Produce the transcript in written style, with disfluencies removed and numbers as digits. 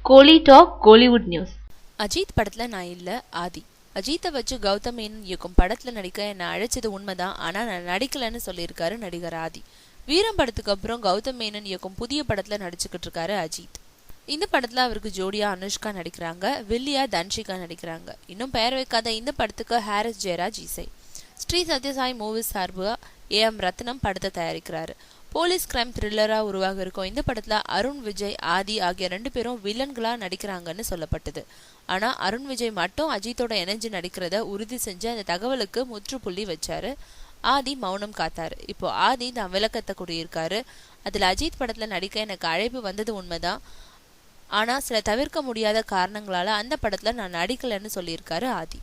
கோலி talk Kollywood news. Ajith படத்துல நான் இல்ல, ஆதி. அஜித்தை வச்சு கௌதம் மேனன் இயக்கும் படத்துல நடிக்க என்ன அழைச்சது உண்மைதான், ஆனா நான் நடிக்கலன்னு சொல்லியிருக்காரு நடிகர் ஆதி. வீரம் படத்துக்கு அப்புறம் கௌதம் மேனன் இயக்கும் புதிய படத்துல நடிச்சுக்கிட்டு இருக்காரு அஜித். இந்த படத்துல அவருக்கு ஜோடியா அனுஷ்கா நடிக்கிறாங்க, வில்லியா தன்ஷிகா நடிக்கிறாங்க. இன்னும் பெயர் வைக்காத இந்த படத்துக்கு ஹாரிஸ் ஜெயராஜ் இசை. ஸ்ரீ சத்யசாய் மூவிஸ் சார்பா ஏஎம் ரத்னம் படத்தை தயாரிக்கிறாரு. போலீஸ் கிரைம் த்ரில்லரா உருவாக இருக்கும் இந்த படத்துல அருண் விஜய், ஆதி ஆகிய 2 பேரும் வில்லன்களா நடிக்கிறாங்கன்னு சொல்லப்பட்டது. ஆனா அருண் விஜய் மட்டும் அஜித்தோட இணைஞ்சு நடிக்கிறத உறுதி செஞ்சு அந்த தகவலுக்கு முற்றுப்புள்ளி வச்சாரு. ஆதி மௌனம் காத்தாரு. இப்போ ஆதி தான் விளக்கத்தை கூறியிருக்காரு. அதுல அஜித் படத்துல நடிக்க எனக்கு அழைப்பு வந்தது உண்மைதான், ஆனா சில தவிர்க்க முடியாத காரணங்களால அந்த படத்துல நான் நடிக்கலன்னு சொல்லியிருக்காரு ஆதி.